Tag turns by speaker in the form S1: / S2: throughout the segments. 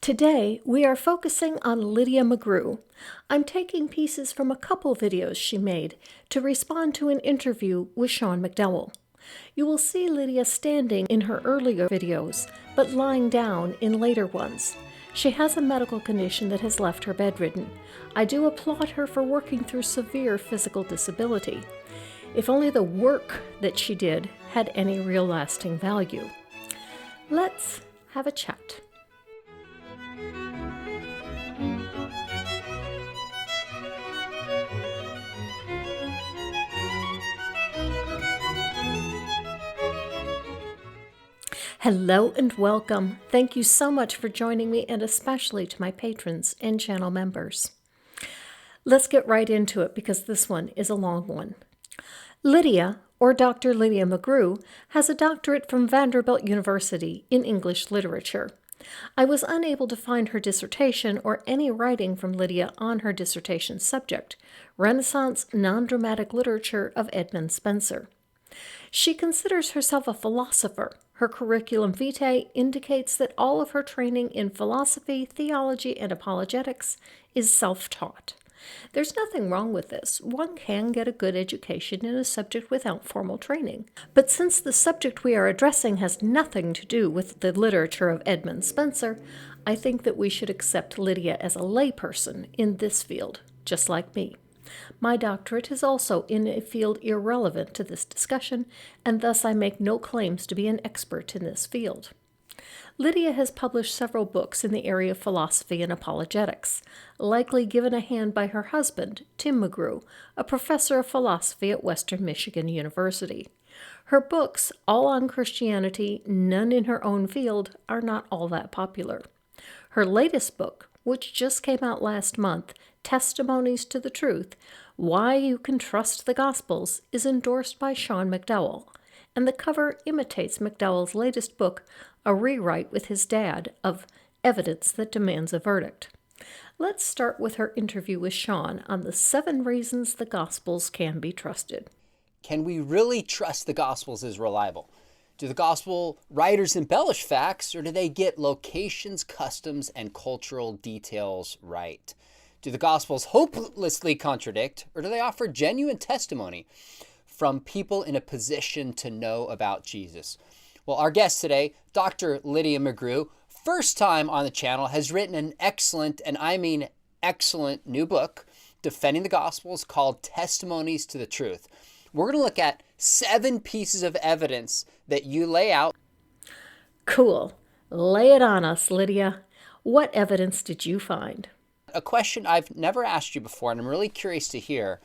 S1: Today, we are focusing on Lydia McGrew. I'm taking pieces from a couple videos she made to respond to an interview with Sean McDowell. You will see Lydia standing in her earlier videos, but lying down in later ones. She has a medical condition that has left her bedridden. I do applaud her for working through severe physical disability. If only the work that she did had any real lasting value. Let's have a chat. Hello and welcome. Thank you so much for joining me, and especially to my patrons and channel members. Let's get right into it because this one is a long one. Lydia, or Dr. Lydia McGrew, has a doctorate from Vanderbilt University in English literature. I was unable to find her dissertation or any writing from Lydia on her dissertation subject, Renaissance non-dramatic literature of Edmund Spenser. She considers herself a philosopher. Her curriculum vitae indicates that all of her training in philosophy, theology, and apologetics is self-taught. There's nothing wrong with this. One can get a good education in a subject without formal training. But since the subject we are addressing has nothing to do with the literature of Edmund Spenser, I think that we should accept Lydia as a layperson in this field, just like me. My doctorate is also in a field irrelevant to this discussion, and thus I make no claims to be an expert in this field. Lydia has published several books in the area of philosophy and apologetics, likely given a hand by her husband, Tim McGrew, a professor of philosophy at Western Michigan University. Her books, all on Christianity, none in her own field, are not all that popular. Her latest book, which just came out last month, Testimonies to the Truth, Why You Can Trust the Gospels, is endorsed by Sean McDowell, and the cover imitates McDowell's latest book, a rewrite with his dad, of Evidence That Demands a Verdict. Let's start with her interview with Sean on the 7 reasons the Gospels can be trusted.
S2: Can we really trust the Gospels as reliable? Do the Gospel writers embellish facts, or do they get locations, customs, and cultural details right? Do the Gospels hopelessly contradict, or do they offer genuine testimony from people in a position to know about Jesus? Well, our guest today, Dr. Lydia McGrew, first time on the channel, has written an excellent, and I mean excellent, new book, defending the Gospels, called Testimonies to the Truth. We're going to look at 7 pieces of evidence that you lay out.
S1: Cool. Lay it on us, Lydia. What evidence did you find?
S2: A question I've never asked you before, and I'm really curious to hear.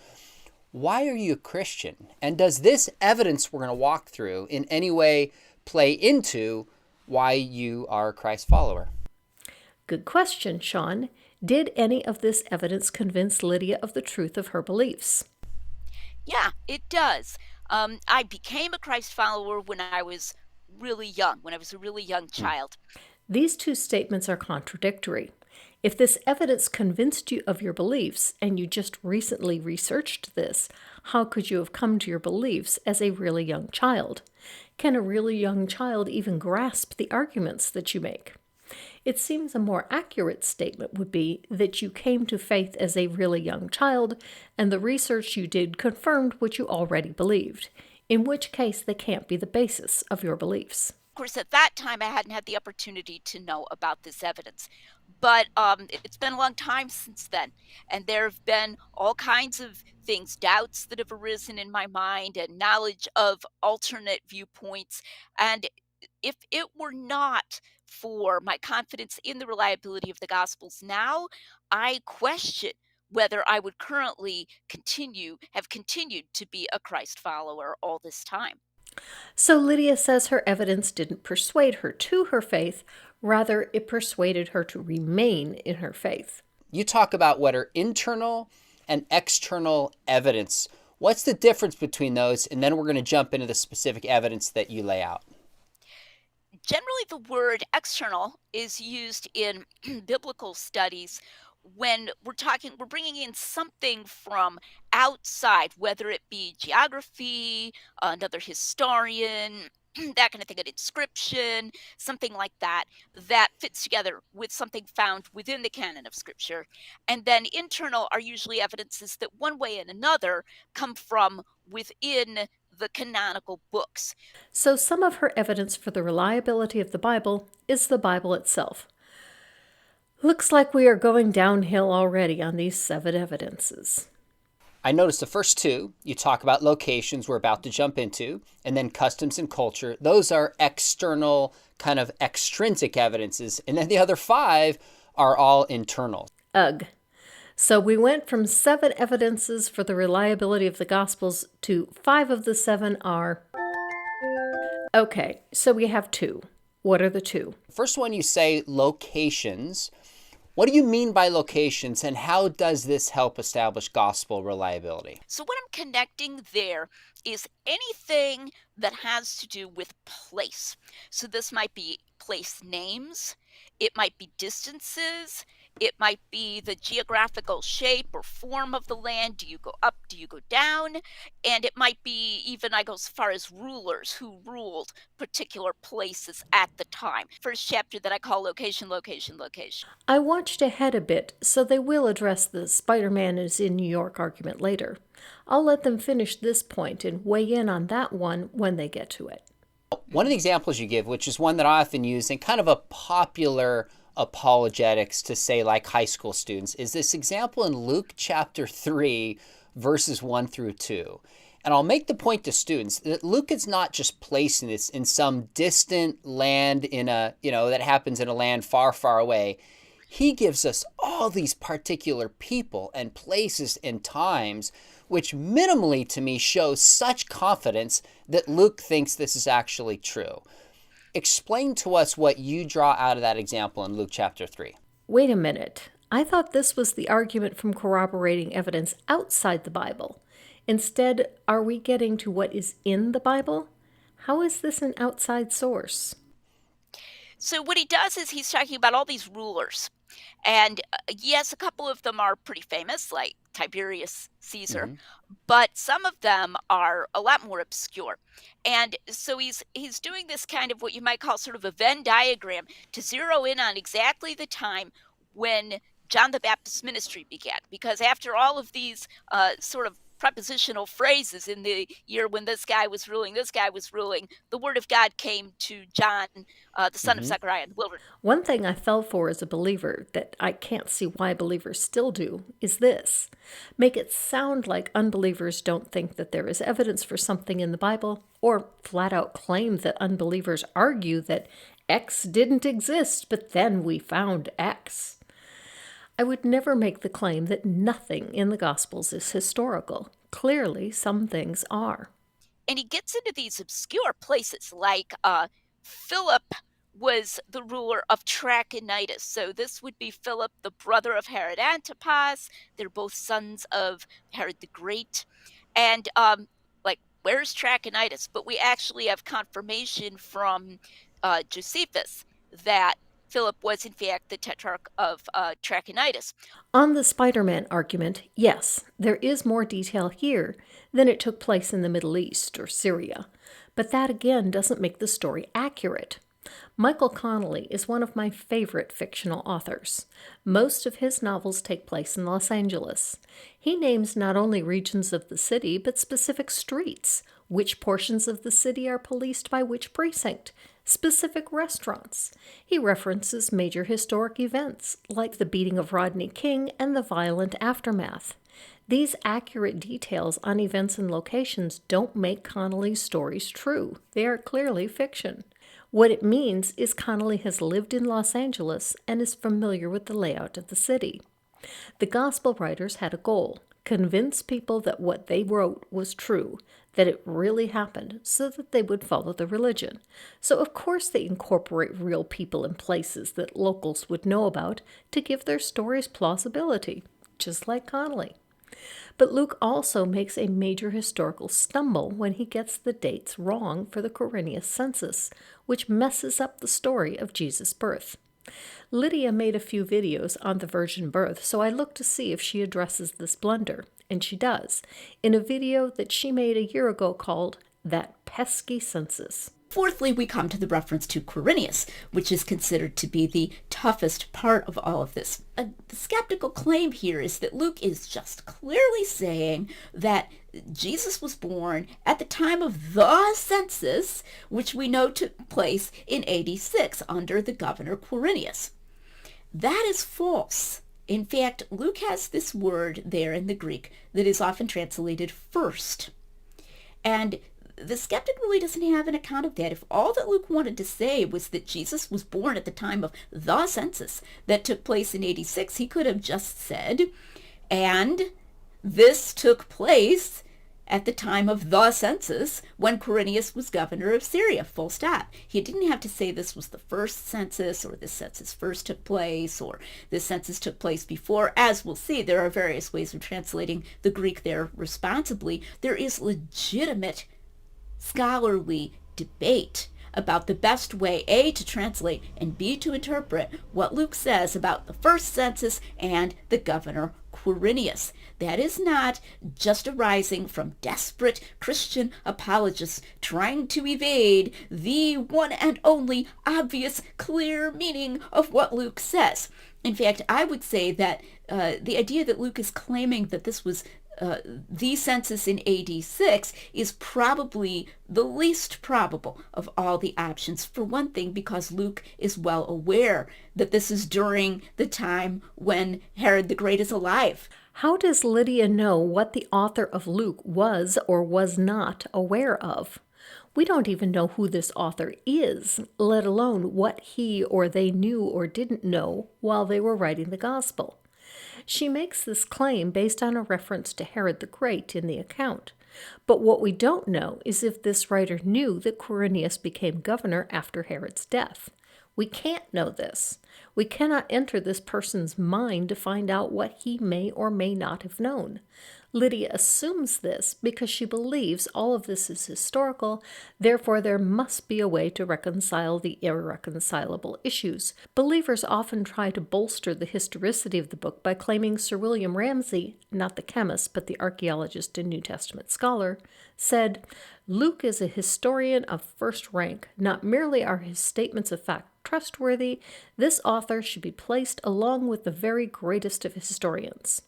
S2: Why are you a Christian? And does this evidence we're going to walk through in any way play into why you are a Christ follower?
S1: Good question, Sean. Did any of this evidence convince Lydia of the truth of her beliefs?
S3: Yeah, it does. I became a Christ follower when I was really young, when I was a really young child.
S1: These two statements are contradictory. If this evidence convinced you of your beliefs and you just recently researched this, how could you have come to your beliefs as a really young child? Can a really young child even grasp the arguments that you make? It seems a more accurate statement would be that you came to faith as a really young child, and the research you did confirmed what you already believed, in which case they can't be the basis of your beliefs.
S3: Of course, at that time, I hadn't had the opportunity to know about this evidence. But it's been a long time since then, and there have been all kinds of things, doubts that have arisen in my mind, and knowledge of alternate viewpoints. And if it were not for my confidence in the reliability of the Gospels now, I question whether I would currently have continued to be a Christ follower all this time.
S1: So Lydia says her evidence didn't persuade her to her faith, rather it persuaded her to remain in her faith.
S2: You talk about what are internal and external evidence. What's the difference between those? And then we're going to jump into the specific evidence that you lay out.
S3: Generally, the word external is used in biblical studies when we're bringing in something from outside, whether it be geography, another historian, that kind of thing, an inscription, something like that, that fits together with something found within the canon of Scripture. And then internal are usually evidences that one way and another come from within the canonical books.
S1: So some of her evidence for the reliability of the Bible is the Bible itself. Looks like we are going downhill already on these 7 evidences.
S2: I noticed the first 2, you talk about locations we're about to jump into, and then customs and culture. Those are external, kind of extrinsic evidences. And then the other 5 are all internal.
S1: Ugh. So we went from 7 evidences for the reliability of the Gospels to 5 of the 7 are... Okay, so we have 2. What are the 2?
S2: First one, you say locations. What do you mean by locations, and how does this help establish gospel reliability?
S3: So what I'm connecting there is anything that has to do with place. So this might be place names, it might be distances, it might be the geographical shape or form of the land. Do you go up? Do you go down? And it might be even, I go as far as rulers who ruled particular places at the time. First chapter that I call location, location, location.
S1: I watched ahead a bit, so they will address the Spider-Man is in New York argument later. I'll let them finish this point and weigh in on that one when they get to it.
S2: One of the examples you give, which is one that I often use in kind of a popular apologetics to, say, like high school students, is this example in Luke chapter 3, verses 1 through 2. And I'll make the point to students that Luke is not just placing this in some distant land in a, that happens in a land far, far away. He gives us all these particular people and places and times, which minimally to me shows such confidence that Luke thinks this is actually true. Explain to us what you draw out of that example in Luke chapter 3.
S1: Wait a minute. I thought this was the argument from corroborating evidence outside the Bible. Instead, are we getting to what is in the Bible? How is this an outside source?
S3: So what he does is he's talking about all these rulers. And yes, a couple of them are pretty famous, like Tiberius Caesar, but some of them are a lot more obscure. And so he's doing this kind of what you might call sort of a Venn diagram to zero in on exactly the time when John the Baptist's ministry began. Because after all of these sort of prepositional phrases in the year when this guy was ruling, the word of God came to John, the son of Zechariah in the wilderness.
S1: One thing I fell for as a believer that I can't see why believers still do is this. Make it sound like unbelievers don't think that there is evidence for something in the Bible, or flat out claim that unbelievers argue that X didn't exist, but then we found X. I would never make the claim that nothing in the Gospels is historical. Clearly, some things are.
S3: And he gets into these obscure places, like Philip was the ruler of Trachonitis. So this would be Philip, the brother of Herod Antipas. They're both sons of Herod the Great. And where's Trachonitis? But we actually have confirmation from Josephus that Philip was, in fact, the tetrarch of Trachonitis.
S1: On the Spider-Man argument, yes, there is more detail here than it took place in the Middle East or Syria. But that, again, doesn't make the story accurate. Michael Connelly is one of my favorite fictional authors. Most of his novels take place in Los Angeles. He names not only regions of the city, but specific streets, which portions of the city are policed by which precinct, specific restaurants. He references major historic events, like the beating of Rodney King and the violent aftermath. These accurate details on events and locations don't make Connelly's stories true. They are clearly fiction. What it means is Connelly has lived in Los Angeles and is familiar with the layout of the city. The gospel writers had a goal: convince people that what they wrote was true, that it really happened, so that they would follow the religion. So of course they incorporate real people and places that locals would know about to give their stories plausibility, just like Connelly. But Luke also makes a major historical stumble when he gets the dates wrong for the quirinius census, which messes up the story of Jesus' birth. Lydia made a few videos on the virgin birth, so I looked to see if she addresses this blunder, and she does, in a video that she made a year ago called That Pesky Census.
S4: Fourthly, we come to the reference to Quirinius, which is considered to be the toughest part of all of this. The skeptical claim here is that Luke is just clearly saying that Jesus was born at the time of the census, which we know took place in AD 6 under the governor Quirinius. That is false. In fact, Luke has this word there in the Greek that is often translated first. And the skeptic really doesn't have an account of that. If all that Luke wanted to say was that Jesus was born at the time of the census that took place in 86, he could have just said, and this took place at the time of the census when Quirinius was governor of Syria, full stop. He didn't have to say this was the first census, or this census first took place, or this census took place before. As we'll see, there are various ways of translating the Greek there responsibly. There is legitimate scholarly debate about the best way, A, to translate, and B, to interpret what Luke says about the first census and the governor Quirinius. That is not just arising from desperate Christian apologists trying to evade the one and only obvious, clear meaning of what Luke says. In fact, I would say that the idea that Luke is claiming that this was the census in AD 6 is probably the least probable of all the options. For one thing, because Luke is well aware that this is during the time when Herod the Great is alive.
S1: How does Lydia know what the author of Luke was or was not aware of? We don't even know who this author is, let alone what he or they knew or didn't know while they were writing the gospel. She makes this claim based on a reference to Herod the Great in the account. But what we don't know is if this writer knew that Quirinius became governor after Herod's death. We can't know this. We cannot enter this person's mind to find out what he may or may not have known. Lydia assumes this because she believes all of this is historical, therefore there must be a way to reconcile the irreconcilable issues. Believers often try to bolster the historicity of the book by claiming Sir William Ramsay, not the chemist but the archaeologist and New Testament scholar, said, "Luke is a historian of first rank. Not merely are his statements of fact trustworthy, this author should be placed along with the very greatest of historians."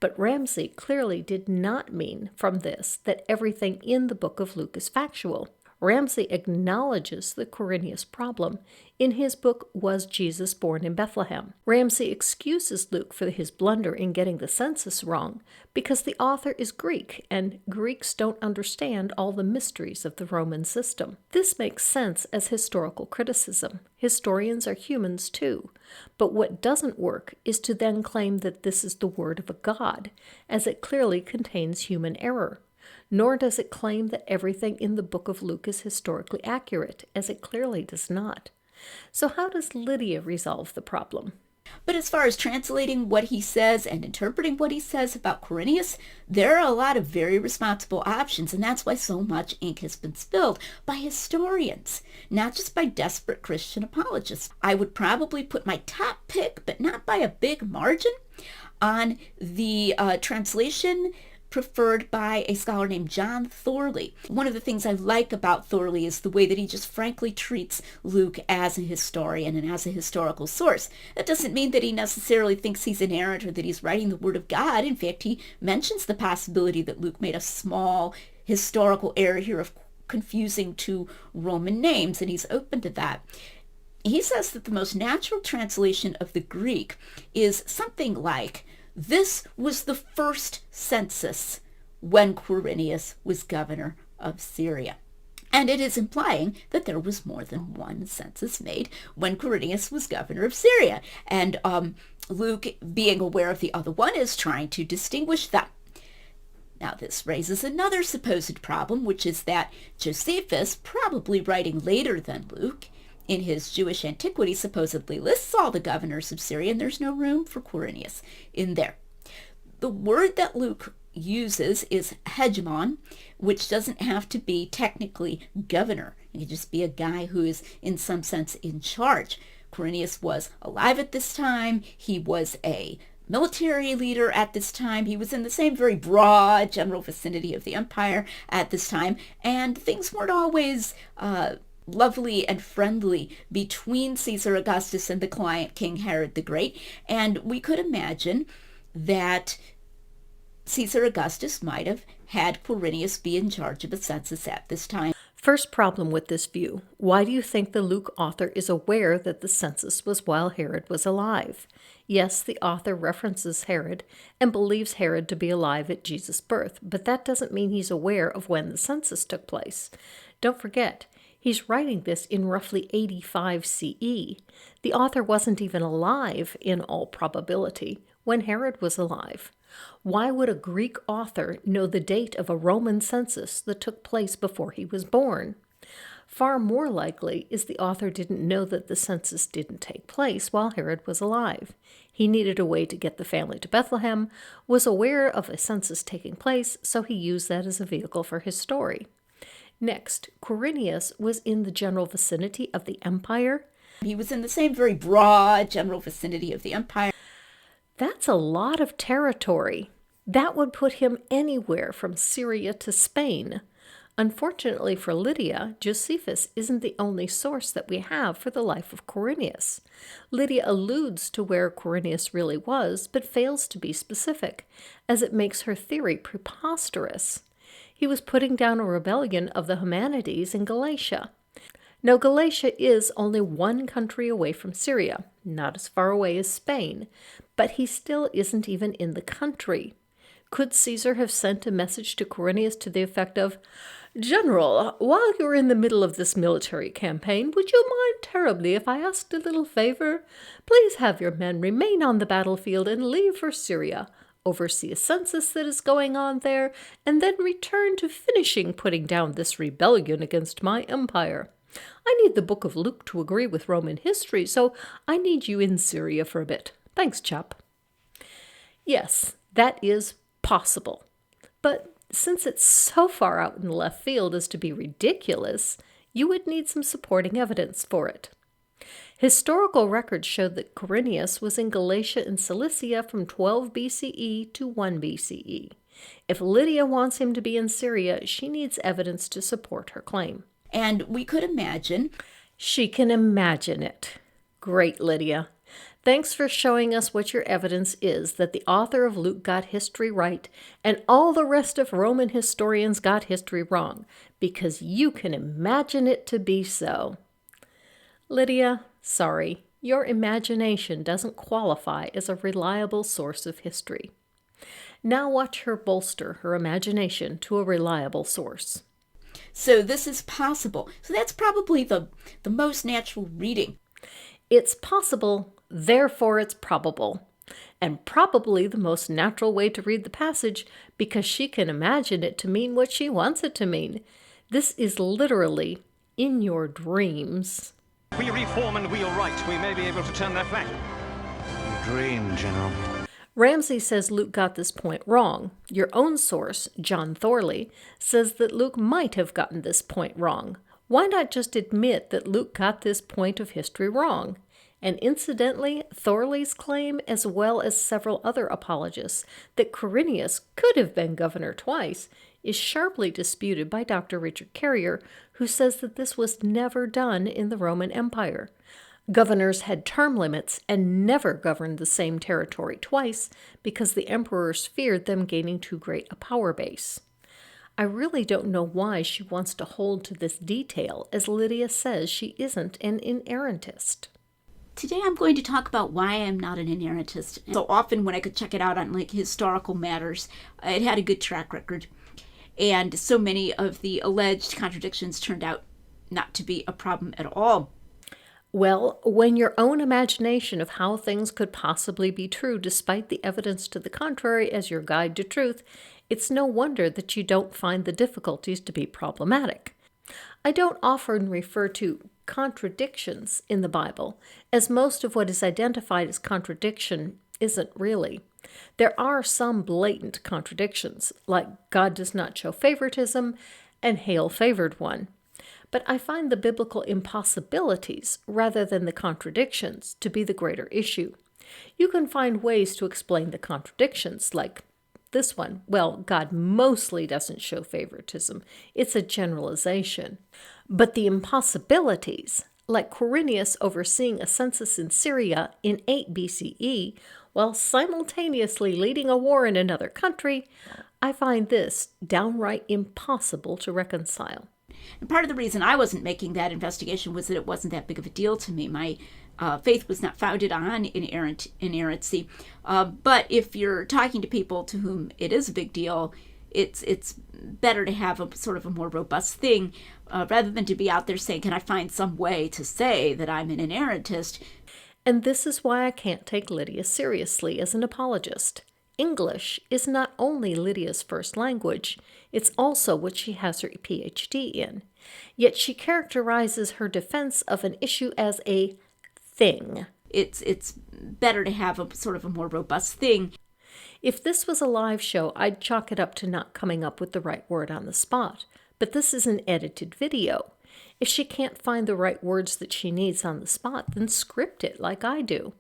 S1: But Ramsay clearly did not mean from this that everything in the book of Luke is factual. Ramsay acknowledges the Quirinius problem in his book, Was Jesus Born in Bethlehem? Ramsay excuses Luke for his blunder in getting the census wrong because the author is Greek and Greeks don't understand all the mysteries of the Roman system. This makes sense as historical criticism. Historians are humans too. But what doesn't work is to then claim that this is the word of a god, as it clearly contains human error. Nor does it claim that everything in the book of Luke is historically accurate, as it clearly does not. So how does Lydia resolve the problem?
S4: But as far as translating what he says and interpreting what he says about Quirinius, there are a lot of very responsible options, and that's why so much ink has been spilled by historians, not just by desperate Christian apologists. I would probably put my top pick, but not by a big margin, on the translation preferred by a scholar named John Thorley. One of the things I like about Thorley is the way that he just frankly treats Luke as a historian and as a historical source. That doesn't mean that he necessarily thinks he's inerrant or that he's writing the Word of God. In fact, he mentions the possibility that Luke made a small historical error here of confusing two Roman names, and he's open to that. He says that the most natural translation of the Greek is something like, "This was the first census when Quirinius was governor of Syria." And it is implying that there was more than one census made when Quirinius was governor of Syria. And Luke, being aware of the other one, is trying to distinguish them. Now, this raises another supposed problem, which is that Josephus, probably writing later than Luke, in his Jewish antiquity supposedly lists all the governors of Syria, and there's no room for Quirinius in there. The word that Luke uses is hegemon, which doesn't have to be technically governor. It could just be a guy who is in some sense in charge. Quirinius was alive at this time. He was a military leader at this time. He was in the same very broad general vicinity of the empire at this time, and things weren't always lovely and friendly between Caesar Augustus and the client, King Herod the Great. And we could imagine that Caesar Augustus might have had Quirinius be in charge of a census at this time.
S1: First problem with this view. Why do you think the Luke author is aware that the census was while Herod was alive? Yes, the author references Herod and believes Herod to be alive at Jesus' birth, but that doesn't mean he's aware of when the census took place. Don't forget, he's writing this in roughly 85 CE. The author wasn't even alive, in all probability, when Herod was alive. Why would a Greek author know the date of a Roman census that took place before he was born? Far more likely is the author didn't know that the census didn't take place while Herod was alive. He needed a way to get the family to Bethlehem, was aware of a census taking place, so he used that as a vehicle for his story. Next, Quirinius was in the general vicinity of the empire.
S4: He was in the same very broad general vicinity of the empire.
S1: That's a lot of territory. That would put him anywhere from Syria to Spain. Unfortunately for Lydia, Josephus isn't the only source that we have for the life of Quirinius. Lydia alludes to where Quirinius really was, but fails to be specific, as it makes her theory preposterous. He was putting down a rebellion of the Homanides in Galatia. Now, Galatia is only one country away from Syria, not as far away as Spain, but he still isn't even in the country. Could Caesar have sent a message to Quirinius to the effect of, "General, while you're in the middle of this military campaign, would you mind terribly if I asked a little favor? Please have your men remain on the battlefield and leave for Syria, oversee a census that is going on there, and then return to finishing putting down this rebellion against my empire. I need the book of Luke to agree with Roman history, so I need you in Syria for a bit. Thanks, chap." Yes, that is possible. But since it's so far out in left field as to be ridiculous, you would need some supporting evidence for it. Historical records show that Quirinius was in Galatia and Cilicia from 12 BCE to 1 BCE. If Lydia wants him to be in Syria, she needs evidence to support her claim.
S4: And we could imagine.
S1: She can imagine it. Great, Lydia. Thanks for showing us what your evidence is that the author of Luke got history right and all the rest of Roman historians got history wrong, because you can imagine it to be so. Lydia, sorry, your imagination doesn't qualify as a reliable source of history. Now watch her bolster her imagination to a reliable source.
S4: So this is possible. So that's probably the most natural reading.
S1: It's possible, therefore it's probable. And probably the most natural way to read the passage, because she can imagine it to mean what she wants it to mean. This is literally in your dreams.
S5: We reform and we'll right. We may be able to turn their flank.
S6: You dream, General.
S1: Ramsay says Luke got this point wrong. Your own source, John Thorley, says that Luke might have gotten this point wrong. Why not just admit that Luke got this point of history wrong? And incidentally, Thorley's claim, as well as several other apologists, that Quirinius could have been governor twice, is sharply disputed by Dr. Richard Carrier, who says that this was never done in the Roman Empire. Governors had term limits and never governed the same territory twice because the emperors feared them gaining too great a power base. I really don't know why she wants to hold to this detail, as Lydia says she isn't an inerrantist.
S4: Today I'm going to talk about why I'm not an inerrantist. So often when I could check it out on historical matters, it had a good track record. And so many of the alleged contradictions turned out not to be a problem at all.
S1: Well, when your own imagination of how things could possibly be true despite the evidence to the contrary as your guide to truth, it's no wonder that you don't find the difficulties to be problematic. I don't often refer to contradictions in the Bible, as most of what is identified as contradiction isn't really. There are some blatant contradictions, like God does not show favoritism and Hail favored one. But I find the biblical impossibilities, rather than the contradictions, to be the greater issue. You can find ways to explain the contradictions, like this one, well, God mostly doesn't show favoritism. It's a generalization. But the impossibilities, like Quirinius overseeing a census in Syria in 8 BCE, while simultaneously leading a war in another country, I find this downright impossible to reconcile.
S4: And part of the reason I wasn't making that investigation was that it wasn't that big of a deal to me. My faith was not founded on inerrancy. But if you're talking to people to whom it is a big deal, it's better to have a sort of a more robust thing rather than to be out there saying, can I find some way to say that I'm an inerrantist?
S1: And this is why I can't take Lydia seriously as an apologist. English is not only Lydia's first language, it's also what she has her PhD in. Yet she characterizes her defense of an issue as a thing.
S4: It's better to have a sort of a more robust thing.
S1: If this was a live show, I'd chalk it up to not coming up with the right word on the spot. But this is an edited video. If she can't find the right words that she needs on the spot, then script it like I do.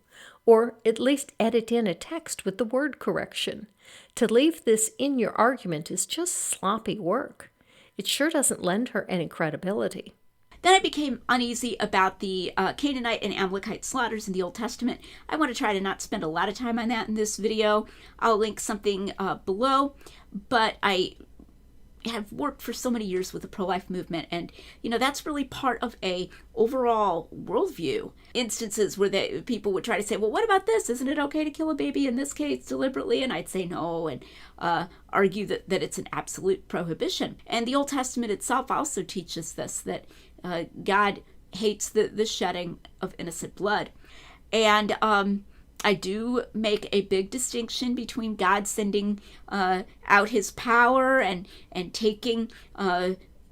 S1: Or at least edit in a text with the word correction. To leave this in your argument is just sloppy work. It sure doesn't lend her any credibility.
S4: Then I became uneasy about the Canaanite and Amalekite slaughters in the Old Testament. I want to try to not spend a lot of time on that in this video. I'll link something below, but I have worked for so many years with the pro-life movement, and that's really part of a overall worldview. Instances where people would try to say, well, what about this? Isn't it okay to kill a baby in this case deliberately? And I'd say no, and argue that it's an absolute prohibition. And the Old Testament itself also teaches this, that God hates the shedding of innocent blood. And I do make a big distinction between God sending out his power and taking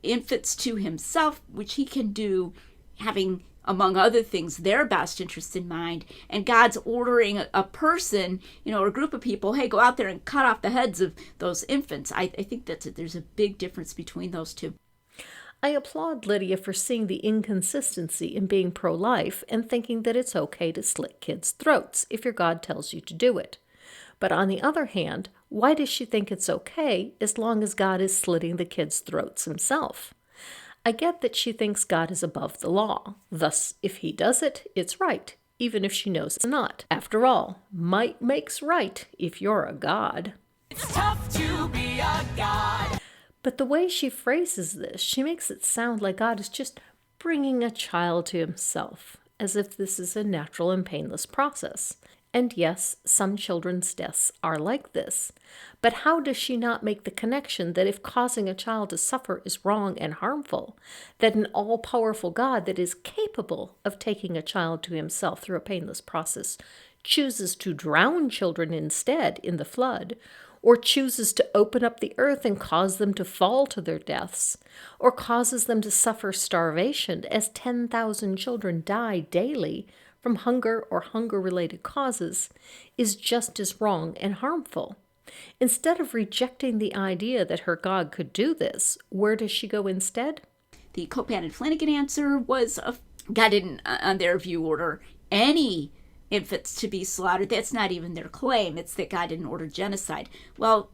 S4: infants to himself, which he can do having, among other things, their best interests in mind, and God's ordering a person, or a group of people, hey, go out there and cut off the heads of those infants. I think there's a big difference between those two.
S1: I applaud Lydia for seeing the inconsistency in being pro-life and thinking that it's okay to slit kids' throats if your God tells you to do it. But on the other hand, why does she think it's okay as long as God is slitting the kids' throats himself? I get that she thinks God is above the law. Thus, if he does it, it's right, even if she knows it's not. After all, might makes right if you're a god.
S7: It's tough to be a god.
S1: But the way she phrases this, she makes it sound like God is just bringing a child to himself, as if this is a natural and painless process. And yes, some children's deaths are like this. But how does she not make the connection that if causing a child to suffer is wrong and harmful, that an all-powerful God that is capable of taking a child to himself through a painless process chooses to drown children instead in the flood, or chooses to open up the earth and cause them to fall to their deaths, or causes them to suffer starvation as 10,000 children die daily from hunger or hunger-related causes, is just as wrong and harmful. Instead of rejecting the idea that her God could do this, where does she go instead?
S4: The Copan and Flanagan answer was God didn't, on their view, order any infants to be slaughtered. That's not even their claim. It's that God didn't order genocide. Well,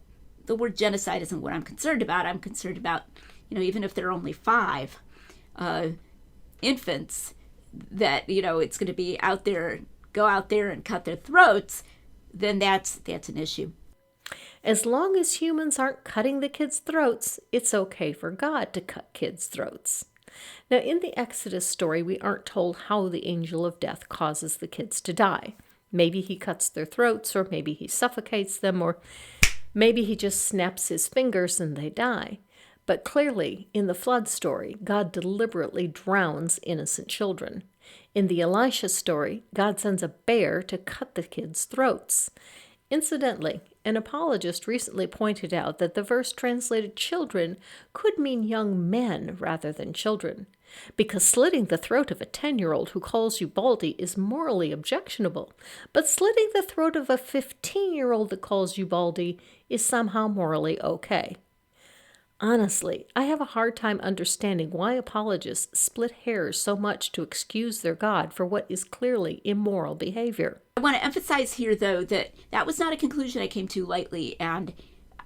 S4: the word genocide isn't what I'm concerned about. I'm concerned about, even if there are only 5 infants, that, it's going to be out there, go out there and cut their throats, then that's an issue.
S1: As long as humans aren't cutting the kids' throats, it's okay for God to cut kids' throats. Now, in the Exodus story, we aren't told how the angel of death causes the kids to die. Maybe he cuts their throats, or maybe he suffocates them, or maybe he just snaps his fingers and they die. But clearly, in the flood story, God deliberately drowns innocent children. In the Elisha story, God sends a bear to cut the kids' throats. Incidentally, an apologist recently pointed out that the verse translated children could mean young men rather than children, because slitting the throat of a 10-year-old who calls you baldy is morally objectionable, but slitting the throat of a 15-year-old that calls you baldy is somehow morally okay. Honestly, I have a hard time understanding why apologists split hairs so much to excuse their God for what is clearly immoral behavior.
S4: I want to emphasize here, though, that was not a conclusion I came to lightly, and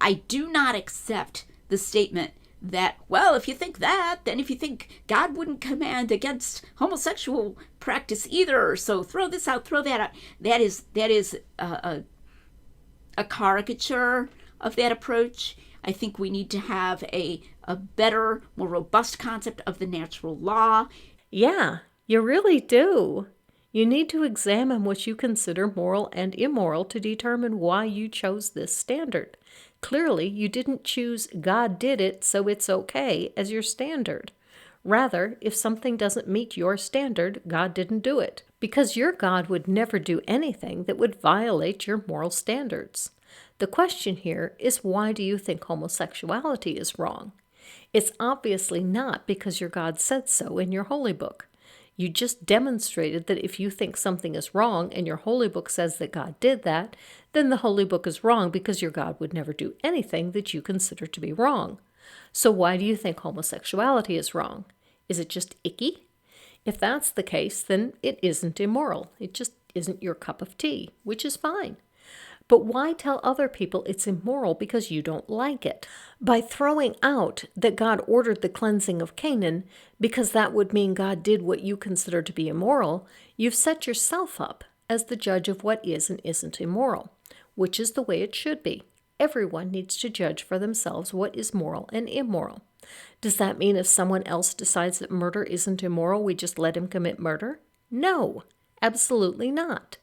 S4: I do not accept the statement that, well, if you think that, then if you think God wouldn't command against homosexual practice either, so throw this out, throw that out. That is a caricature of that approach. I think we need to have a better, more robust concept of the natural law.
S1: Yeah, you really do. You need to examine what you consider moral and immoral to determine why you chose this standard. Clearly, you didn't choose God did it, so it's okay as your standard. Rather, if something doesn't meet your standard, God didn't do it, because your God would never do anything that would violate your moral standards. The question here is, why do you think homosexuality is wrong? It's obviously not because your God said so in your holy book. You just demonstrated that if you think something is wrong and your holy book says that God did that, then the holy book is wrong because your God would never do anything that you consider to be wrong. So why do you think homosexuality is wrong? Is it just icky? If that's the case, then it isn't immoral. It just isn't your cup of tea, which is fine. But why tell other people it's immoral because you don't like it? By throwing out that God ordered the cleansing of Canaan because that would mean God did what you consider to be immoral, you've set yourself up as the judge of what is and isn't immoral, which is the way it should be. Everyone needs to judge for themselves what is moral and immoral. Does that mean if someone else decides that murder isn't immoral, we just let him commit murder? No, absolutely not.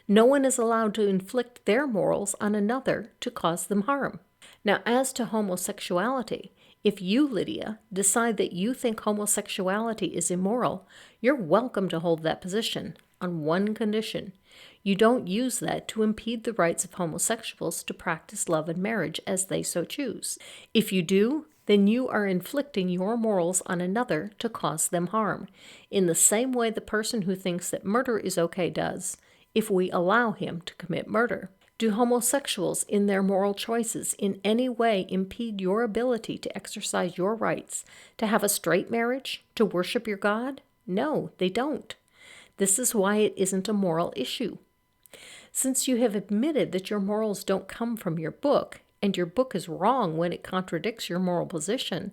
S1: No one is allowed to inflict their morals on another to cause them harm. Now, as to homosexuality, if you, Lydia, decide that you think homosexuality is immoral, you're welcome to hold that position on one condition. You don't use that to impede the rights of homosexuals to practice love and marriage as they so choose. If you do, then you are inflicting your morals on another to cause them harm, in the same way the person who thinks that murder is okay does, if we allow him to commit murder. Do homosexuals in their moral choices in any way impede your ability to exercise your rights, to have a straight marriage, to worship your God? No, they don't. This is why it isn't a moral issue. Since you have admitted that your morals don't come from your book, and your book is wrong when it contradicts your moral position,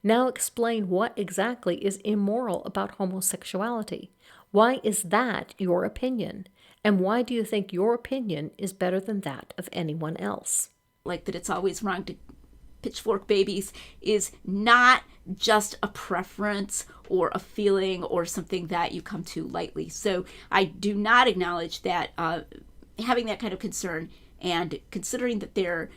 S1: now explain what exactly is immoral about homosexuality. Why is that your opinion? And why do you think your opinion is better than that of anyone else?
S4: Like that it's always wrong to pitchfork babies is not just a preference or a feeling or something that you come to lightly. So I do not acknowledge that having that kind of concern and considering that there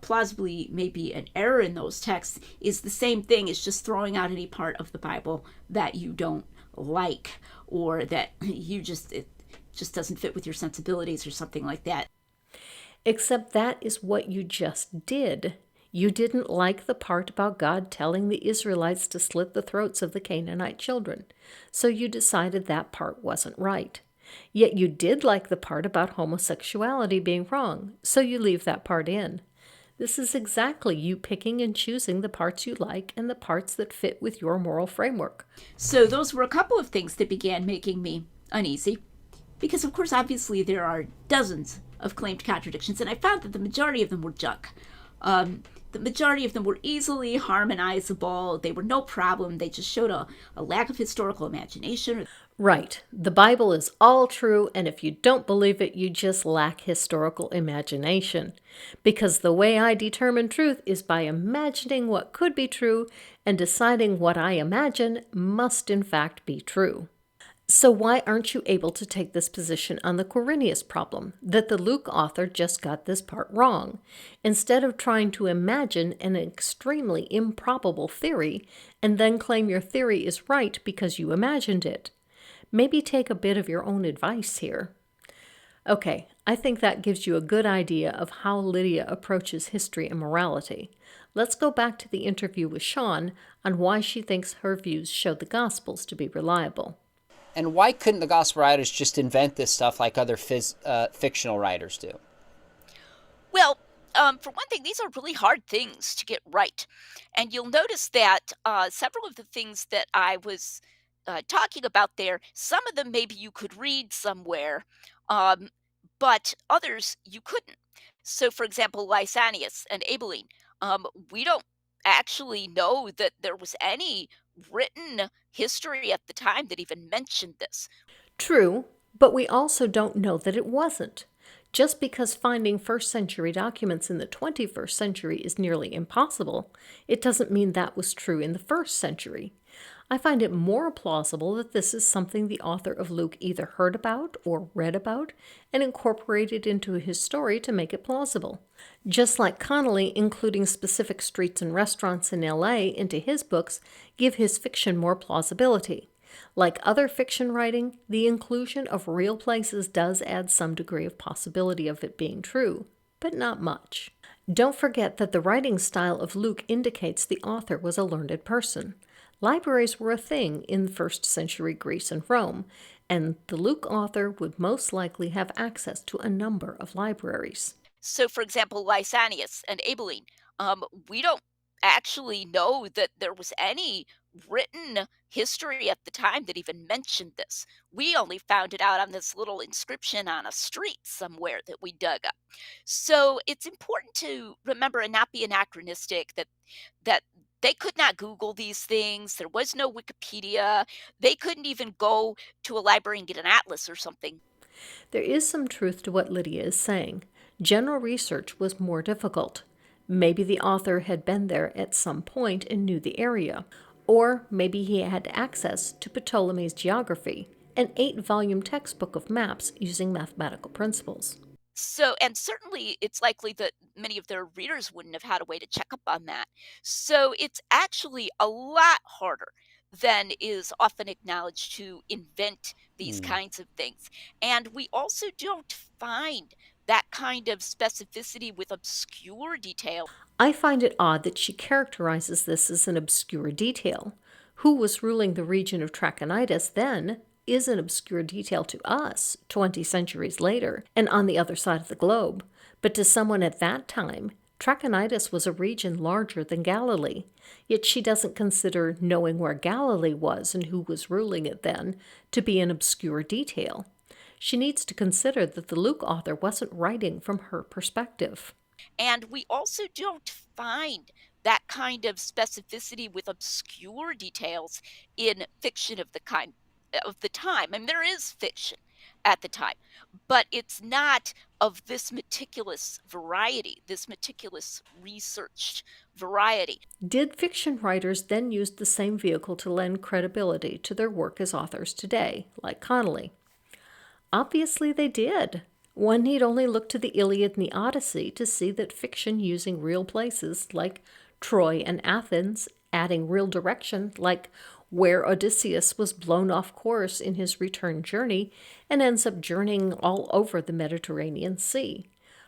S4: plausibly may be an error in those texts is the same thing as just throwing out any part of the Bible that you don't like or that you just doesn't fit with your sensibilities or something like that.
S1: Except that is what you just did. You didn't like the part about God telling the Israelites to slit the throats of the Canaanite children, so you decided that part wasn't right. Yet you did like the part about homosexuality being wrong, so you leave that part in. This is exactly you picking and choosing the parts you like and the parts that fit with your moral framework.
S4: So those were a couple of things that began making me uneasy. Because, of course, obviously there are dozens of claimed contradictions, and I found that the majority of them were junk. The majority of them were easily harmonizable. They were no problem. They just showed a lack of historical imagination.
S1: Right. The Bible is all true, and if you don't believe it, you just lack historical imagination. Because the way I determine truth is by imagining what could be true and deciding what I imagine must in fact be true. So why aren't you able to take this position on the quirinius problem, that the Luke author just got this part wrong, instead of trying to imagine an extremely improbable theory and then claim your theory is right because you imagined it? Maybe take a bit of your own advice here. Okay, I think that gives you a good idea of how Lydia approaches history and morality. Let's go back to the interview with Sean on why she thinks her views show the Gospels to be reliable.
S2: And why couldn't the gospel writers just invent this stuff like other fictional writers do?
S3: Well, for one thing, these are really hard things to get right. And you'll notice that several of the things that I was talking about there, some of them maybe you could read somewhere, but others you couldn't. So, for example, Lysanias and Abilene, we don't actually know that there was any written history at the time that even mentioned this.
S1: True, but we also don't know that it wasn't. Just because finding first century documents in the 21st century is nearly impossible, it doesn't mean that was true in the first century. I find it more plausible that this is something the author of Luke either heard about or read about and incorporated into his story to make it plausible. Just like Connolly including specific streets and restaurants in LA into his books give his fiction more plausibility. Like other fiction writing, the inclusion of real places does add some degree of possibility of it being true, but not much. Don't forget that the writing style of Luke indicates the author was a learned person. Libraries were a thing in first century Greece and Rome, and the Luke author would most likely have access to a number of libraries.
S3: So, for example, Lysanias and Abilene, we don't actually know that there was any written history at the time that even mentioned this. We only found it out on this little inscription on a street somewhere that we dug up. So, it's important to remember and not be anachronistic that they could not Google these things. There was no Wikipedia. They couldn't even go to a library and get an atlas or something.
S1: There is some truth to what Lydia is saying. General research was more difficult. Maybe the author had been there at some point and knew the area. Or maybe he had access to Ptolemy's geography, an 8-volume textbook of maps using mathematical principles.
S3: So, and certainly it's likely that many of their readers wouldn't have had a way to check up on that. So, it's actually a lot harder than is often acknowledged to invent these
S2: Hmm.
S3: kinds of things. And we also don't find that kind of specificity with obscure detail.
S1: I find it odd that she characterizes this as an obscure detail. Who was ruling the region of Trachonitis then is an obscure detail to us 20 centuries later and on the other side of the globe. But to someone at that time, Trachonitis was a region larger than Galilee. Yet she doesn't consider knowing where Galilee was and who was ruling it then to be an obscure detail. She needs to consider that the Luke author wasn't writing from her perspective.
S3: And we also don't find that kind of specificity with obscure details in fiction of the kind of the time. I mean, there is fiction at the time, but it's not of this meticulous variety, this meticulous researched variety.
S1: Did fiction writers then use the same vehicle to lend credibility to their work as authors today, like Connolly? Obviously they did. One need only look to the Iliad and the Odyssey to see that fiction using real places like Troy and Athens, adding real direction like where Odysseus was blown off course in his return journey and ends up journeying all over the Mediterranean Sea.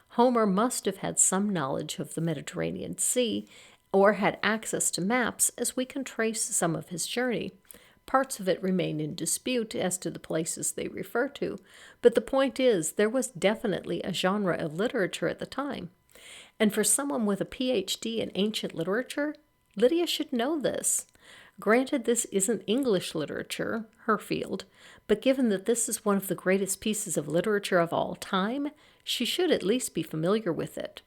S1: Homer must have had some knowledge of the Mediterranean Sea or had access to maps, as we can trace some of his journey. Parts of it remain in dispute as to the places they refer to, but the point is there was definitely a genre of literature at the time. And for someone with a PhD in ancient literature, Lydia should know this. Granted, this isn't English literature, her field, but given that this is one of the greatest pieces of literature of all time, she should at least be familiar with it.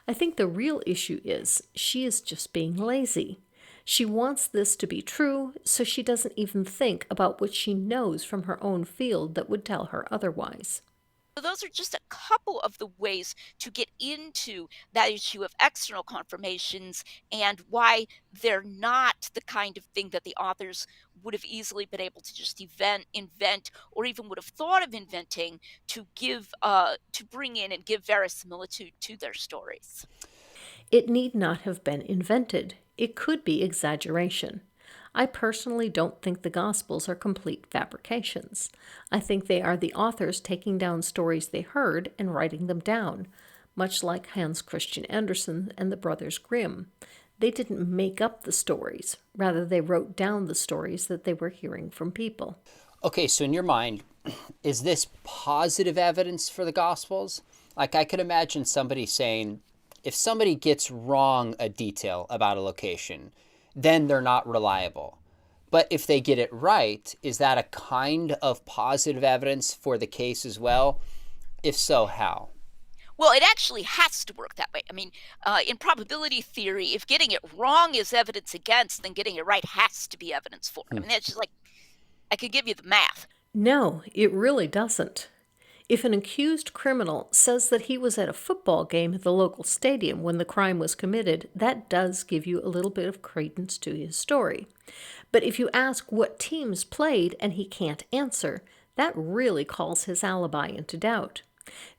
S1: I think the real issue is she is just being lazy. She wants this to be true, so she doesn't even think about what she knows from her own field that would tell her otherwise.
S3: So those are just a couple of the ways to get into that issue of external confirmations and why they're not the kind of thing that the authors would have easily been able to just invent, or even would have thought of inventing to to bring in and give verisimilitude to their stories.
S1: It need not have been invented. It could be exaggeration. I personally don't think the Gospels are complete fabrications. I think they are the authors taking down stories they heard and writing them down, much like Hans Christian Andersen and the Brothers Grimm. They didn't make up the stories. Rather, they wrote down the stories that they were hearing from people.
S2: Okay, so in your mind, is this positive evidence for the Gospels? Like, I could imagine somebody saying, if somebody gets wrong a detail about a location, then they're not reliable. But if they get it right, is that a kind of positive evidence for the case as well? If so, how?
S3: Well, it actually has to work that way. I mean, in probability theory, if getting it wrong is evidence against, then getting it right has to be evidence for. I mean, that's just like, I could give you the math.
S1: No, it really doesn't. If an accused criminal says that he was at a football game at the local stadium when the crime was committed, that does give you a little bit of credence to his story. But if you ask what teams played and he can't answer, that really calls his alibi into doubt.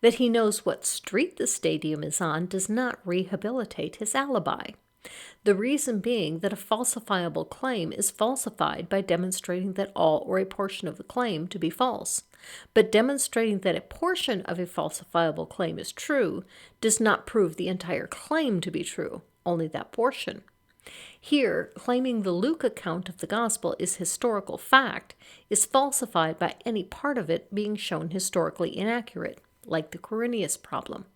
S1: That he knows what street the stadium is on does not rehabilitate his alibi. The reason being that a falsifiable claim is falsified by demonstrating that all or a portion of the claim to be false. But demonstrating that a portion of a falsifiable claim is true does not prove the entire claim to be true, only that portion. Here, claiming the Luke account of the gospel is historical fact is falsified by any part of it being shown historically inaccurate, like the quirinius problem.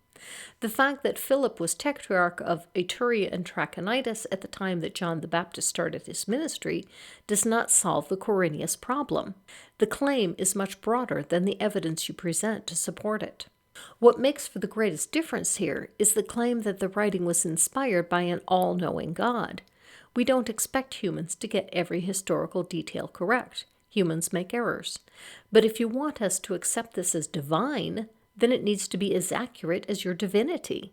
S1: The fact that Philip was tetrarch of Iturea and Trachonitis at the time that John the Baptist started his ministry does not solve the quirinius problem. The claim is much broader than the evidence you present to support it. What makes for the greatest difference here is the claim that the writing was inspired by an all-knowing God. We don't expect humans to get every historical detail correct. Humans make errors. But if you want us to accept this as divine, then it needs to be as accurate as your divinity.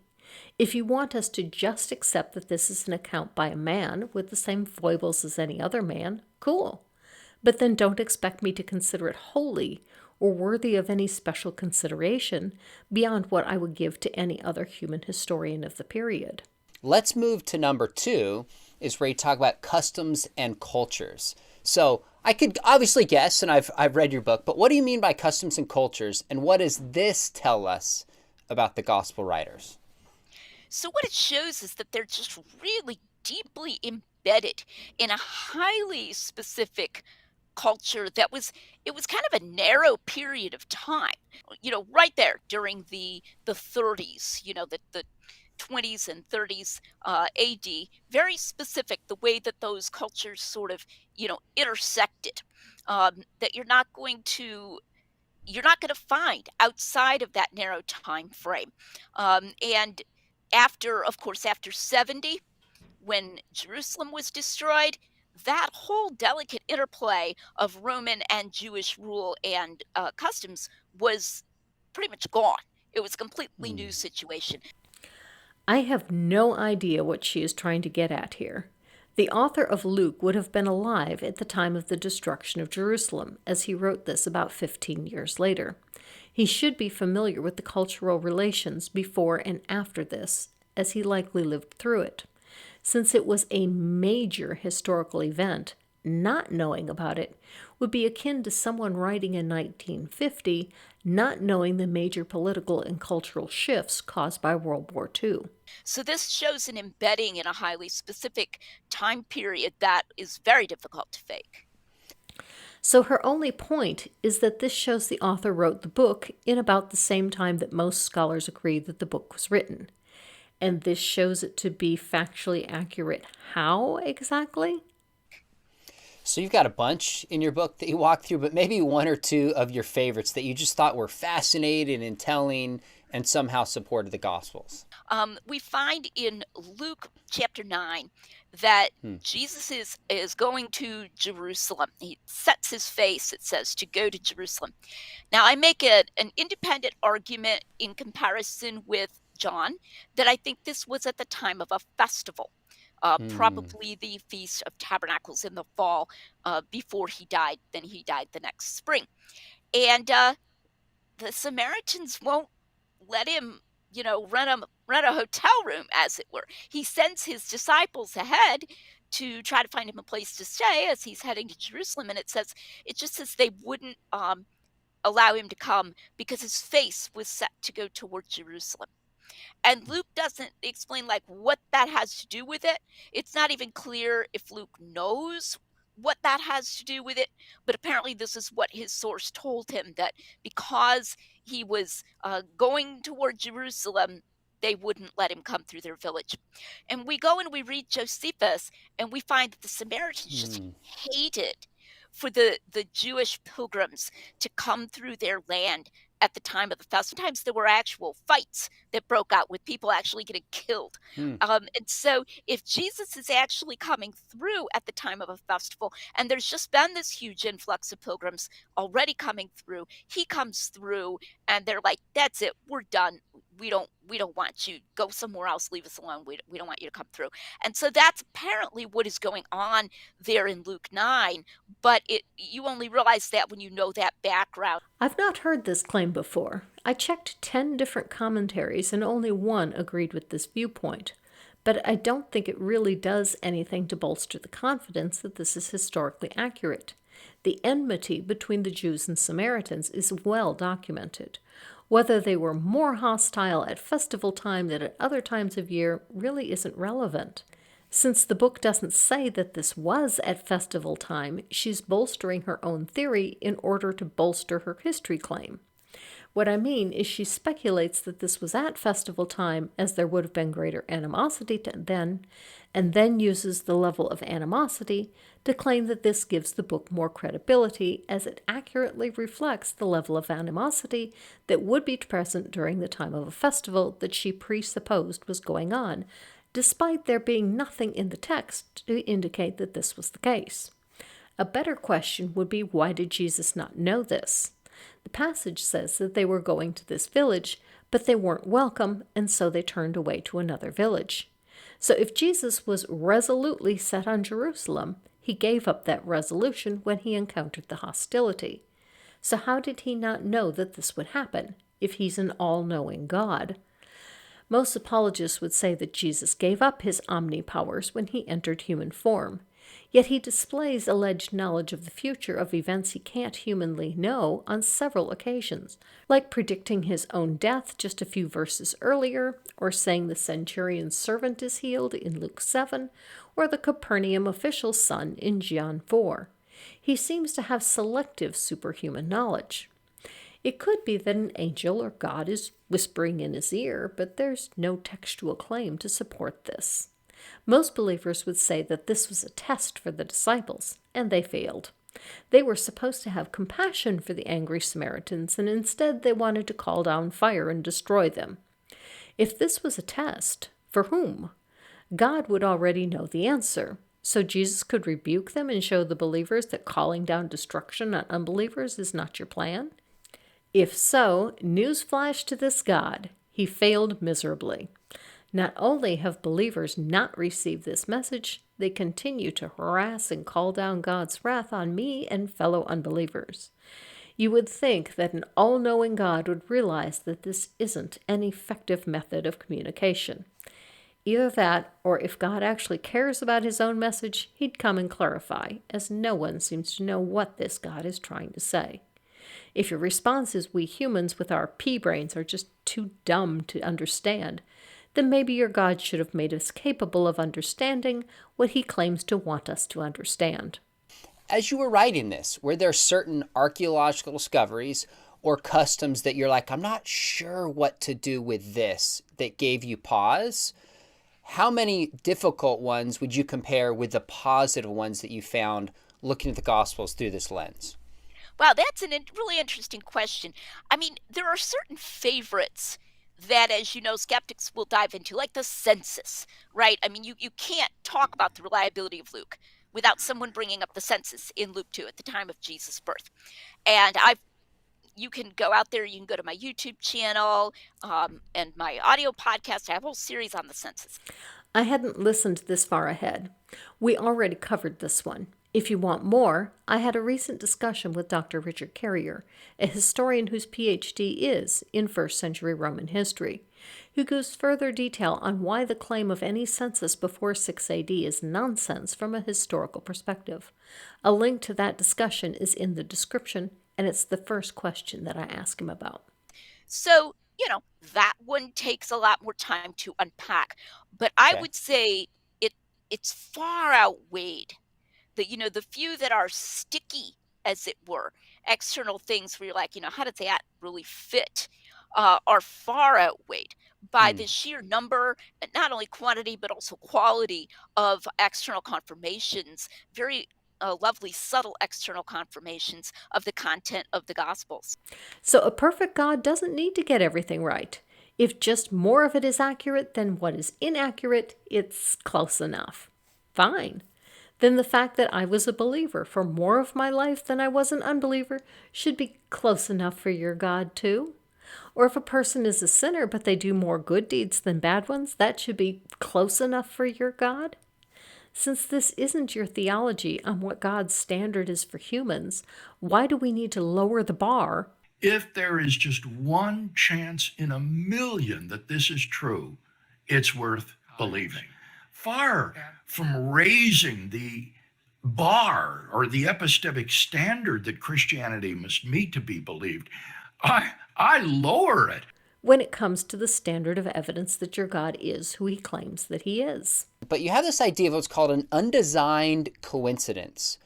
S1: If you want us to just accept that this is an account by a man with the same foibles as any other man, cool. But then don't expect me to consider it holy or worthy of any special consideration beyond what I would give to any other human historian of the period.
S2: Let's move to number 2, is where you talk about customs and cultures. So I could obviously guess, and I've read your book, but what do you mean by customs and cultures, and what does this tell us about the gospel writers?
S3: So what it shows is that they're just really deeply embedded in a highly specific culture that it was kind of a narrow period of time, right there during the 30s, the 20s and 30s AD, very specific, the way that those cultures sort of, intersected, that you're not going to find outside of that narrow time frame. And of course, after 70, when Jerusalem was destroyed, that whole delicate interplay of Roman and Jewish rule and customs was pretty much gone. It was a completely new situation.
S1: I have no idea what she is trying to get at here. The author of Luke would have been alive at the time of the destruction of Jerusalem, as he wrote this about 15 years later. He should be familiar with the cultural relations before and after this, as he likely lived through it. Since it was a major historical event, not knowing about it would be akin to someone writing in 1950 not knowing the major political and cultural shifts caused by World War II.
S3: So this shows an embedding in a highly specific time period that is very difficult to fake.
S1: So her only point is that this shows the author wrote the book in about the same time that most scholars agree that the book was written. And this shows it to be factually accurate. How exactly?
S2: So you've got a bunch in your book that you walk through, but maybe one or two of your favorites that you just thought were fascinating and telling and somehow supported the Gospels.
S3: We find in Luke chapter 9 that Jesus is going to Jerusalem. He sets his face, it says, to go to Jerusalem. Now, I make an independent argument in comparison with John that I think this was at the time of a festival. Probably the Feast of Tabernacles in the fall before he died. Then he died the next spring. And the Samaritans won't let him, rent a hotel room, as it were. He sends his disciples ahead to try to find him a place to stay as he's heading to Jerusalem. And it just says they wouldn't allow him to come because his face was set to go toward Jerusalem. And Luke doesn't explain what that has to do with it. It's not even clear if Luke knows what that has to do with it, but apparently this is what his source told him, that because he was going toward Jerusalem, they wouldn't let him come through their village. And we go and we read Josephus, and we find that the Samaritans just hated for the Jewish pilgrims to come through their land at the time of the festival. Sometimes there were actual fights that broke out with people actually getting killed.
S2: Hmm.
S3: And so if Jesus is actually coming through at the time of a festival, and there's just been this huge influx of pilgrims already coming through, he comes through and they're like, that's it, we're done. We don't want you. Go somewhere else, leave us alone. We don't want you to come through. And so that's apparently what is going on there in Luke 9, but you only realize that when you know that background.
S1: I've not heard this claim before. I checked 10 different commentaries and only one agreed with this viewpoint. But I don't think it really does anything to bolster the confidence that this is historically accurate. The enmity between the Jews and Samaritans is well documented. Whether they were more hostile at festival time than at other times of year really isn't relevant. Since the book doesn't say that this was at festival time, she's bolstering her own theory in order to bolster her history claim. What I mean is she speculates that this was at festival time as there would have been greater animosity then, and then uses the level of animosity to claim that this gives the book more credibility as it accurately reflects the level of animosity that would be present during the time of a festival that she presupposed was going on, despite there being nothing in the text to indicate that this was the case. A better question would be, why did Jesus not know this? The passage says that they were going to this village, but they weren't welcome, and so they turned away to another village. So if Jesus was resolutely set on Jerusalem, he gave up that resolution when he encountered the hostility. So how did he not know that this would happen, if he's an all-knowing God? Most apologists would say that Jesus gave up his omnipowers when he entered human form. Yet he displays alleged knowledge of the future of events he can't humanly know on several occasions, like predicting his own death just a few verses earlier, or saying the centurion's servant is healed in Luke 7, or the Capernaum official's son in John 4. He seems to have selective superhuman knowledge. It could be that an angel or God is whispering in his ear, but there's no textual claim to support this. Most believers would say that this was a test for the disciples, and they failed. They were supposed to have compassion for the angry Samaritans, and instead they wanted to call down fire and destroy them. If this was a test, for whom? God would already know the answer, so Jesus could rebuke them and show the believers that calling down destruction on unbelievers is not your plan? If so, newsflash to this God, he failed miserably. Not only have believers not received this message, they continue to harass and call down God's wrath on me and fellow unbelievers. You would think that an all-knowing God would realize that this isn't an effective method of communication. Either that, or if God actually cares about his own message, he'd come and clarify, as no one seems to know what this God is trying to say. If your response is we humans with our pea brains are just too dumb to understand, then maybe your God should have made us capable of understanding what he claims to want us to understand.
S2: As you were writing this, were there certain archaeological discoveries or customs that you're like, I'm not sure what to do with this, that gave you pause? How many difficult ones would you compare with the positive ones that you found looking at the Gospels through this lens?
S3: Wow, that's a really interesting question. I mean, there are certain favorites that, as you know, skeptics will dive into, like the census, right? I mean, you can't talk about the reliability of Luke without someone bringing up the census in Luke 2 at the time of Jesus' birth. And you can go out there, you can go to my YouTube channel and my audio podcast. I have a whole series on the census.
S1: I hadn't listened this far ahead. We already covered this one. If you want more, I had a recent discussion with Dr. Richard Carrier, a historian whose PhD is in first century Roman history, who gives further detail on why the claim of any census before 6 AD is nonsense from a historical perspective. A link to that discussion is in the description, and it's the first question that I ask him about.
S3: So, that one takes a lot more time to unpack, but I would say it's far outweighed. The few that are sticky, as it were, external things where you're like, how does that really fit, are far outweighed by the sheer number, not only quantity, but also quality of external confirmations, very lovely, subtle external confirmations of the content of the Gospels.
S1: So a perfect God doesn't need to get everything right. If just more of it is accurate than what is inaccurate, it's close enough. Fine. Then the fact that I was a believer for more of my life than I was an unbeliever should be close enough for your God too. Or if a person is a sinner but they do more good deeds than bad ones, that should be close enough for your God. Since this isn't your theology on what God's standard is for humans, why do we need to lower the bar?
S8: If there is just one chance in a million that this is true, it's worth believing. Far from raising the bar or the epistemic standard that Christianity must meet to be believed, I lower it.
S1: When it comes to the standard of evidence that your God is who he claims that he is.
S2: But you have this idea of what's called an undesigned coincidence.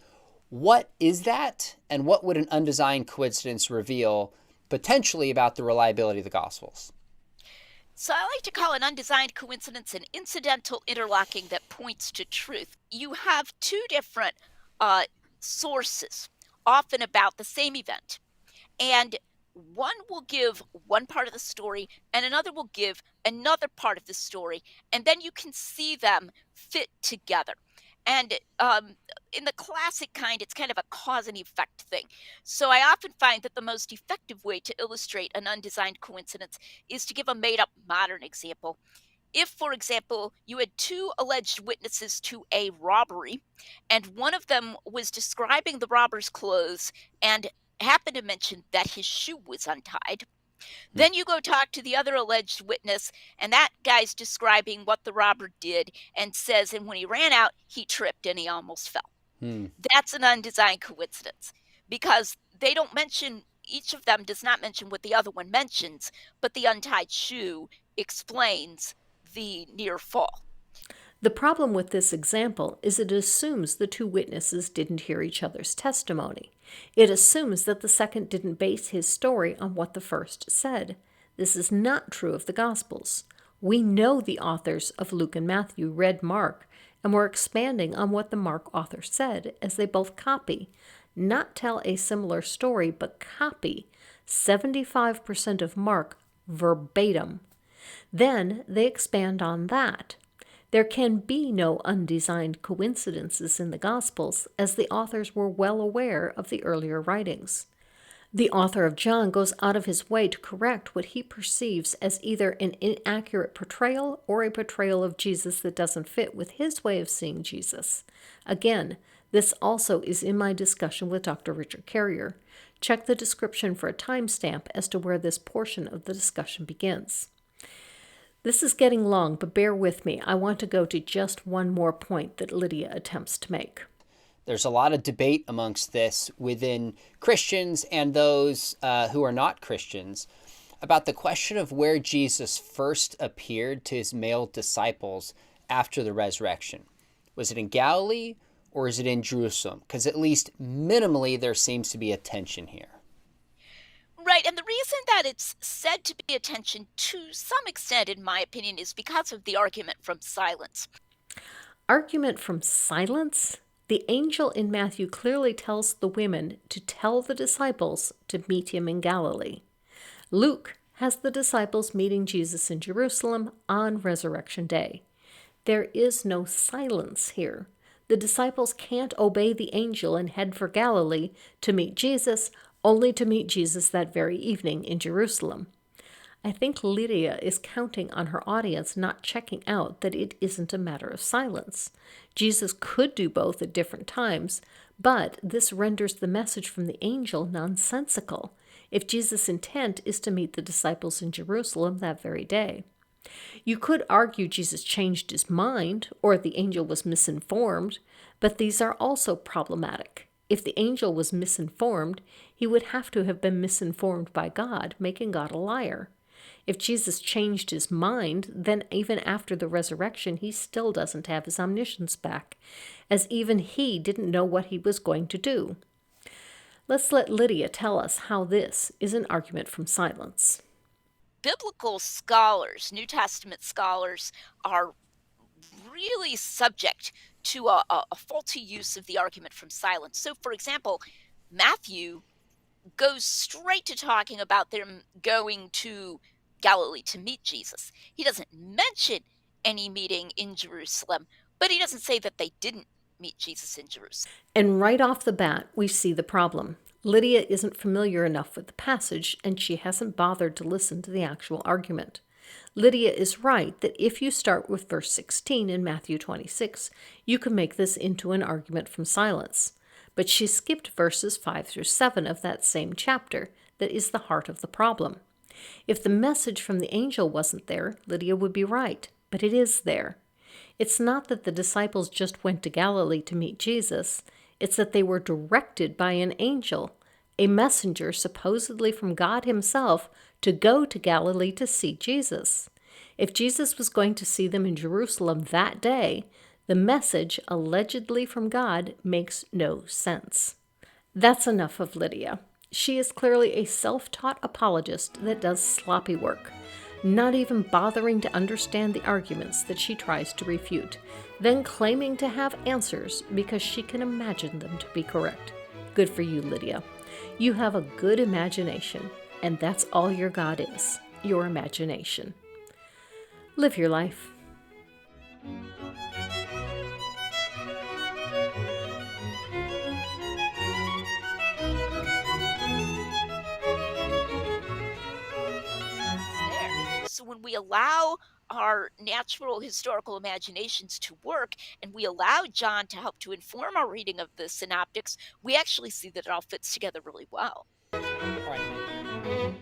S2: What is that, and what would an undesigned coincidence reveal potentially about the reliability of the Gospels?
S3: So I like to call an undesigned coincidence an incidental interlocking that points to truth. You have two different sources, often about the same event. And one will give one part of the story and another will give another part of the story. And then you can see them fit together. And in the classic kind, it's kind of a cause and effect thing. So I often find that the most effective way to illustrate an undesigned coincidence is to give a made-up modern example. If, for example, you had two alleged witnesses to a robbery, and one of them was describing the robber's clothes and happened to mention that his shoe was untied, then you go talk to the other alleged witness, and that guy's describing what the robber did and says, and when he ran out, he tripped and he almost fell. That's an undesigned coincidence because they don't mention, each of them does not mention what the other one mentions, but the untied shoe explains the near fall.
S1: The problem with this example is it assumes the two witnesses didn't hear each other's testimony. It assumes that the second didn't base his story on what the first said. This is not true of the Gospels. We know the authors of Luke and Matthew read Mark and were expanding on what the Mark author said as they both copy, not tell a similar story, but copy 75% of Mark verbatim. Then they expand on that. There can be no undesigned coincidences in the Gospels, as the authors were well aware of the earlier writings. The author of John goes out of his way to correct what he perceives as either an inaccurate portrayal or a portrayal of Jesus that doesn't fit with his way of seeing Jesus. Again, this also is in my discussion with Dr. Richard Carrier. Check the description for a timestamp as to where this portion of the discussion begins. This is getting long, but bear with me. I want to go to just one more point that Lydia attempts to make.
S2: There's a lot of debate amongst this within Christians and those who are not Christians about the question of where Jesus first appeared to his male disciples after the resurrection. Was it in Galilee or is it in Jerusalem? Because at least minimally there seems to be a tension here.
S3: Right, and the reason that it's said to be a tension to some extent, in my opinion, is because of the argument from silence.
S1: Argument from silence? The angel in Matthew clearly tells the women to tell the disciples to meet him in Galilee. Luke has the disciples meeting Jesus in Jerusalem on Resurrection Day. There is no silence here. The disciples can't obey the angel and head for Galilee to meet Jesus, only to meet Jesus that very evening in Jerusalem. I think Lydia is counting on her audience not checking out that it isn't a matter of silence. Jesus could do both at different times, but this renders the message from the angel nonsensical if Jesus' intent is to meet the disciples in Jerusalem that very day. You could argue Jesus changed his mind or the angel was misinformed, but these are also problematic. If the angel was misinformed, he would have to have been misinformed by God, making God a liar. If Jesus changed his mind, then even after the resurrection, he still doesn't have his omniscience back, as even he didn't know what he was going to do. Let's let Lydia tell us how this is an argument from silence.
S3: Biblical scholars, New Testament scholars, are really subject to a faulty use of the argument from silence. So, for example, Matthew goes straight to talking about them going to Galilee to meet Jesus. He doesn't mention any meeting in Jerusalem, but he doesn't say that they didn't meet Jesus in Jerusalem.
S1: And right off the bat, we see the problem. Lydia isn't familiar enough with the passage, and she hasn't bothered to listen to the actual argument. Lydia is right that if you start with verse 16 in Matthew 26, you can make this into an argument from silence. But she skipped verses 5 through 7 of that same chapter that is the heart of the problem. If the message from the angel wasn't there, Lydia would be right, but it is there. It's not that the disciples just went to Galilee to meet Jesus. It's that they were directed by an angel, a messenger supposedly from God himself, to go to Galilee to see Jesus. If Jesus was going to see them in Jerusalem that day, the message allegedly from God makes no sense. That's enough of Lydia. She is clearly a self-taught apologist that does sloppy work, not even bothering to understand the arguments that she tries to refute, then claiming to have answers because she can imagine them to be correct. Good for you, Lydia. You have a good imagination, and that's all your God is, your imagination. Live your life.
S3: So when we allow our natural historical imaginations to work and we allow John to help to inform our reading of the synoptics, we actually see that it all fits together really well.
S2: All right, thank you.